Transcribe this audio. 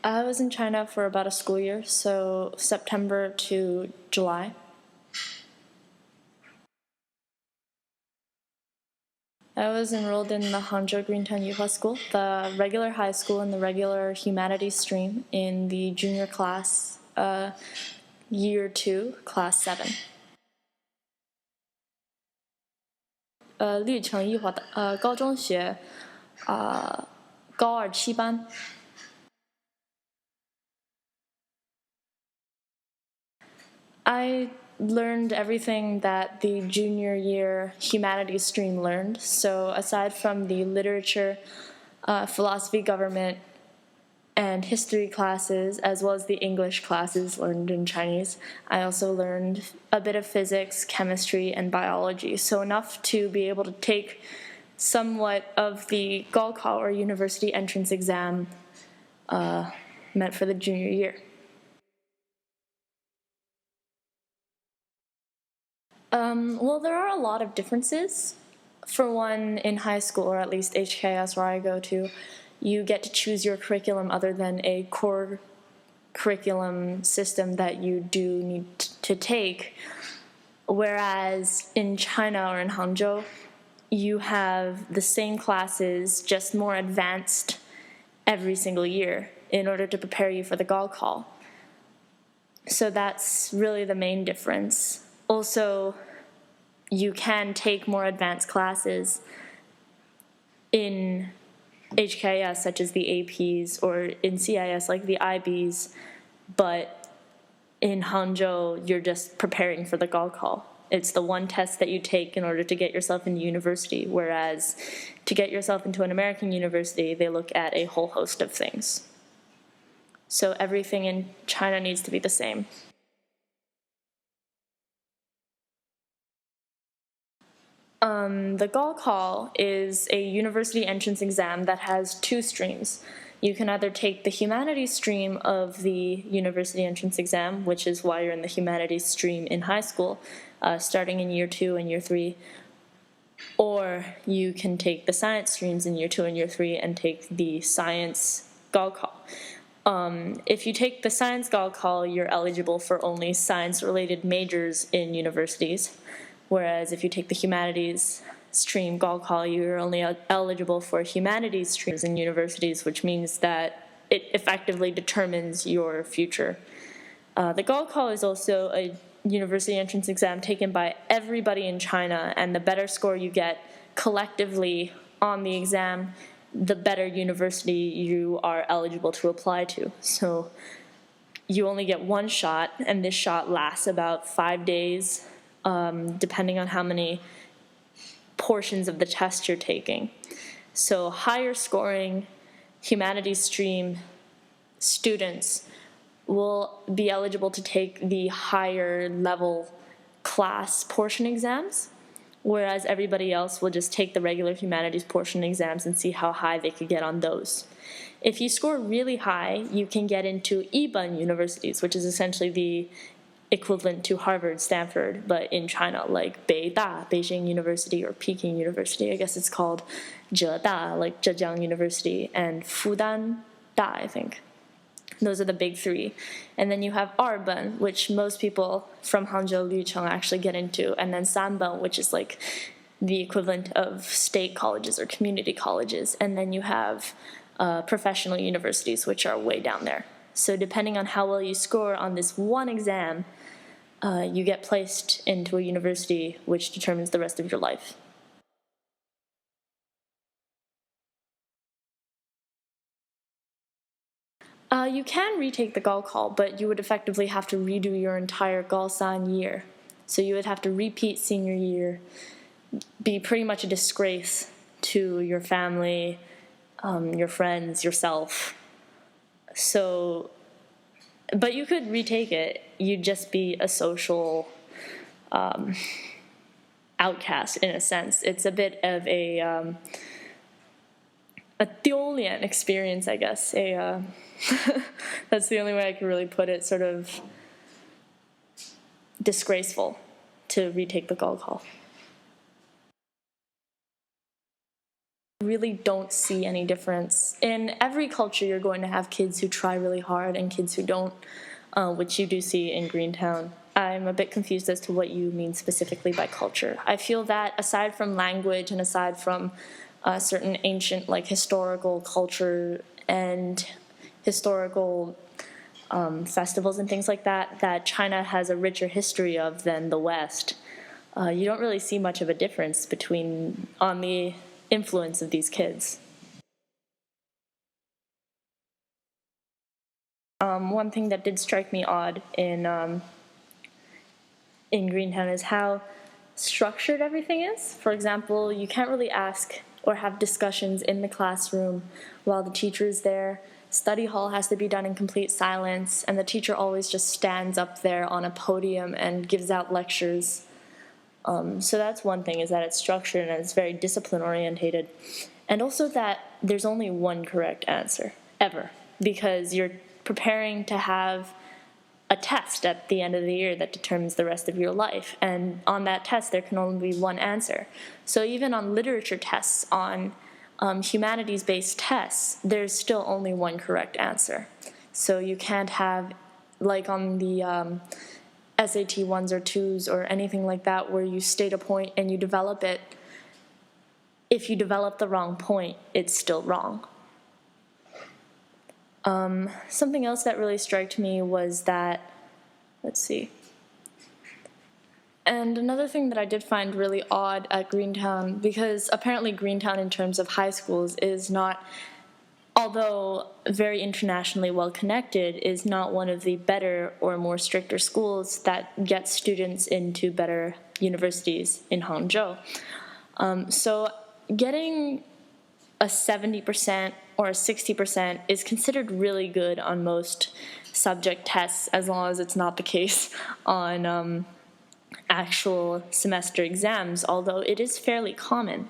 I was in China for about a school year, so September to July. I was enrolled in the Hangzhou Greentown Yuhua School, the regular high school and the regular humanities stream in the junior class, year 2, class 7. 绿城艺华的高中学高2、7班。I learned everything that the junior year humanities stream learned. So aside from the literature, philosophy, government, and history classes, as well as the English classes learned in Chinese, I also learned a bit of physics, chemistry, and biology. So enough to be able to take somewhat of the Gaokao or university entrance exam meant for the junior year. Well, there are a lot of differences. For one, in high school, or at least HKS where I go to, you get to choose your curriculum other than a core curriculum system that you do need to take. Whereas in China or in Hangzhou, you have the same classes, just more advanced every single year in order to prepare you for the Gaokao. So that's really the main difference. Also, you can take more advanced classes in HKS, such as the APs, or in CIS, like the IBs, but in Hangzhou, you're just preparing for the Gaokao. It's the one test that you take in order to get yourself into university, whereas to get yourself into an American university, they look at a whole host of things. So everything in China needs to be the same. The Gaokao is a university entrance exam that has 2 streams. You can either take the humanities stream of the university entrance exam, which is why you're in the humanities stream in high school, starting in year 2 and year 3, or you can take the science streams in year 2 and year 3 and take the science Gaokao. If you take the science Gaokao, you're eligible for only science-related majors in universities, whereas if you take the humanities stream Gaokao, you're only eligible for humanities streams in universities, which means that it effectively determines your future. The Gaokao is also a university entrance exam taken by everybody in China, and the better score you get collectively on the exam, the better university you are eligible to apply to. So you only get one shot, and this shot lasts about 5 days, depending on how many portions of the test you're taking. So higher scoring humanities stream students will be eligible to take the higher level class portion exams, whereas everybody else will just take the regular humanities portion exams and see how high they could get on those. If you score really high, you can get into Yiban universities, which is essentially the equivalent to Harvard, Stanford, but in China, like Beida, Beijing University, or Peking University. I guess it's called Zheda, like Zhejiang University, and Fudan Da, I think. Those are the big 3. And then you have Arban, which most people from Hangzhou Licheng actually get into, and then Sanban, which is like the equivalent of state colleges or community colleges. And then you have professional universities, which are way down there. So depending on how well you score on this one exam, you get placed into a university, which determines the rest of your life. You can retake the Gaokao, but you would effectively have to redo your entire Gaosan year. So you would have to repeat senior year, be pretty much a disgrace to your family, your friends, yourself. So, but you could retake it. You'd just be a social outcast in a sense. It's a bit of a 丢脸 experience, I guess. That's the only way I could really put it. Sort of disgraceful to retake the Gaokao. really don't see any difference. In every culture, you're going to have kids who try really hard and kids who don't, which you do see in Greentown. I'm a bit confused as to what you mean specifically by culture. I feel that aside from language and aside from certain ancient, like, historical culture and historical festivals and things like that, that China has a richer history of than the West, you don't really see much of a difference on the influence of these kids. One thing that did strike me odd in Greentown is how structured everything is. For example, you can't really ask or have discussions in the classroom while the teacher is there. Study hall has to be done in complete silence, and the teacher always just stands up there on a podium and gives out lectures. So that's one thing, is that it's structured and it's very discipline-orientated. And also that there's only one correct answer, ever, because you're preparing to have a test at the end of the year that determines the rest of your life. And on that test, there can only be one answer. So even on literature tests, on humanities-based tests, there's still only one correct answer. So you can't have, like on the SAT 1s or 2s or anything like that, where you state a point and you develop it. If you develop the wrong point, it's still wrong. Something else that really struck me was that, let's see. And another thing that I did find really odd at Greentown, because apparently Greentown in terms of high schools is not, although very internationally well connected, is not one of the better or more stricter schools that get students into better universities in Hangzhou. So getting a 70% or a 60% is considered really good on most subject tests, as long as it's not the case on actual semester exams, although it is fairly common.